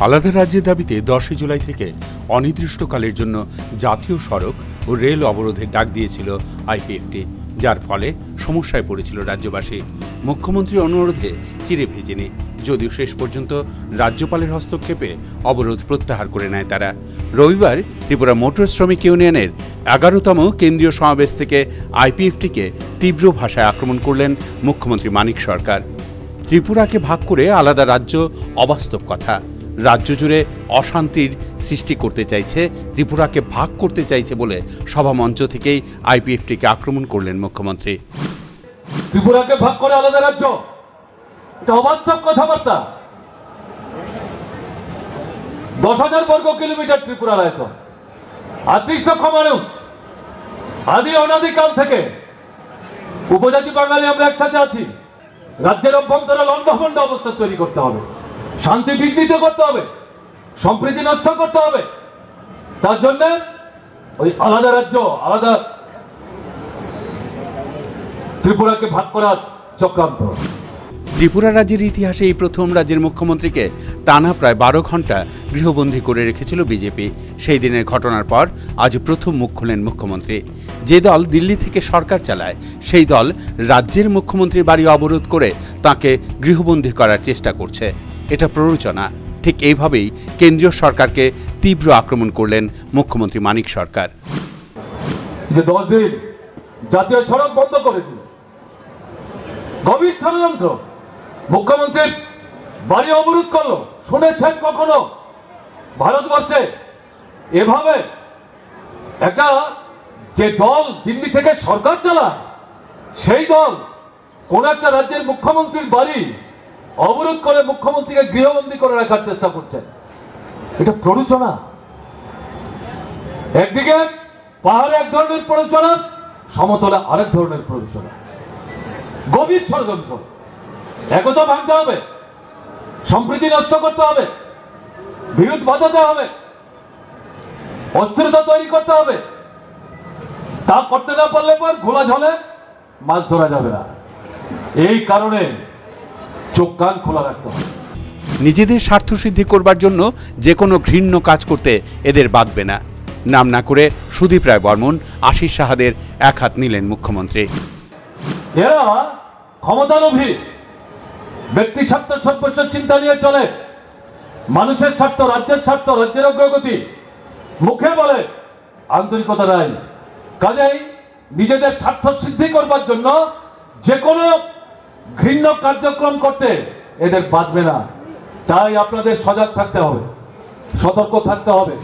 আলাদা রাজ্যের দাবিতে 10 জুলাই থেকে অনির্দিষ্টকালের জন্য জাতীয় সড়ক ও রেল অবরোধের ডাক দিয়েছিল আইপিএফটি, যার ফলে সমস্যায় পড়েছিল রাজ্যবাসী। মুখ্যমন্ত্রীর অনুরোধে চিরে ভেজেনি, যদিও শেষ পর্যন্ত রাজ্যপালের হস্তক্ষেপে অবরোধ প্রত্যাহার করে নেয় তারা। রবিবার ত্রিপুরা মোটর শ্রমিক ইউনিয়নের 11তম কেন্দ্রীয় সমাবেশ থেকে আইপিএফটিকে তীব্র ভাষায় আক্রমণ করলেন মুখ্যমন্ত্রী মানিক সরকার। ত্রিপুরাকে ভাগ করে আলাদা রাজ্য অবাস্তব কথা, রাজ্য জুড়ে অশান্তির সৃষ্টি করতে চাইছে, ত্রিপুরাকে ভাগ করতে চাইছে বলে সভামঞ্চ থেকেই আইপিএফটিকে আক্রমণ করলেন মুখ্যমন্ত্রী। ত্রিপুরাকে ভাগ করে আলাদা রাজ্য, এটা অবাস্তব কথাবার্তা। 10,000 বর্গ কিলোমিটার ত্রিপুরার আয়তন, 38 লক্ষ মানুষ, আদি অনাদিকাল থেকে উপজাতি বাঙালি আমরা একসাথে আছি। রাজ্যের অভ্যন্তরে লন্ডভন্ড অবস্থা তৈরি করতে হবে, শান্তি বিঘ্নিত করতে হবে, সম্প্রীতি নষ্ট করতে হবে। তার জন্য ওই আলাদা রাজ্য, আলাদা ত্রিপুরাকে ভাগ করার চক্রান্ত। ত্রিপুরা রাজ্যের ইতিহাসে এই প্রথম রাজ্যের মুখ্যমন্ত্রীকে টানা প্রায় 12 ঘন্টা গৃহবন্দী করে রেখেছিল বিজেপি। সেই দিনের ঘটনার পর আজ প্রথম মুখ খোলেন মুখ্যমন্ত্রী। যে দল দিল্লি থেকে সরকার চালায়, সেই দল রাজ্যের মুখ্যমন্ত্রীর বাড়ি অবরোধ করে তাকে গৃহবন্দী করার চেষ্টা করছে। এটা প্ররোচনা। ঠিক এইভাবেই কেন্দ্রীয় সরকারকে তীব্র আক্রমণ করলেন মুখ্যমন্ত্রী মানিক সরকার। যে 10 দিন জাতীয় সড়ক বন্ধ করে দিল, গভীর ষড়যন্ত্র। মুখ্যমন্ত্রীর বাড়ি অবরোধ করলো। শুনেছেন কখনো ভারতবর্ষে এভাবে একটা যে দল দিল্লি থেকে সরকার চালায়, সেই দল কোন একটা রাজ্যের মুখ্যমন্ত্রীর বাড়ি অবরোধ করে মুখ্যমন্ত্রীকে গৃহবন্দী করে রাখার চেষ্টা করছেন? এটা প্ররোচনা। একদিকে পাহাড়ে এক ধরনের প্ররোচনা, সমতলে আরেক ধরনের প্ররোচনা, গভীর ষড়যন্ত্র। একতা ভাঙতে হবে, সম্প্রীতি নষ্ট করতে হবে, বিরোধ বাঁধাতে হবে, অস্থিরতা তৈরি করতে হবে। তা করতে না পারলে পর ঘোলা ঝলে মাছ ধরা যাবে না। এই কারণে চোখ কান খোলা রাখতে হবে। নিজেদের স্বার্থ সিদ্ধি করবার জন্য যে কোনো ঘৃণ্য কাজ করতে এদের বাধবে না। নাম না করে সুদীপ রায় বর্মন, আশিস সাহাদের এক হাত নিলেন মুখ্যমন্ত্রী। এরা ক্ষমতালোভী, ব্যক্তি স্বার্থ সর্বস্ব চিন্তা নিয়ে চলে। মানুষের স্বার্থ, রাজ্যের স্বার্থ, রাজ্যের অগ্রগতি মুখে বলে, আন্তরিকতা নাই। কাজেই নিজেদের স্বার্থ সিদ্ধি করবার জন্য যে কোনো ঘৃণ্য কার্যক্রম করতে এদের বাধবে না। তাই আপনাদের সজাগ থাকতে হবে, সতর্ক থাকতে হবে।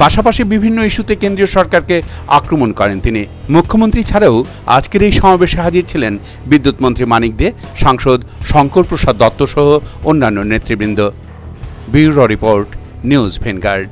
পাশাপাশি বিভিন্ন ইস্যুতে কেন্দ্রীয় সরকারকে আক্রমণ করেন তিনি। মুখ্যমন্ত্রী ছাড়াও আজকের এই সমাবেশে হাজির ছিলেন বিদ্যুৎ মন্ত্রী মানিক দে, সাংসদ শঙ্কর প্রসাদ দত্ত সহ অন্যান্য নেতৃবৃন্দ। Bureau report, news vanguard.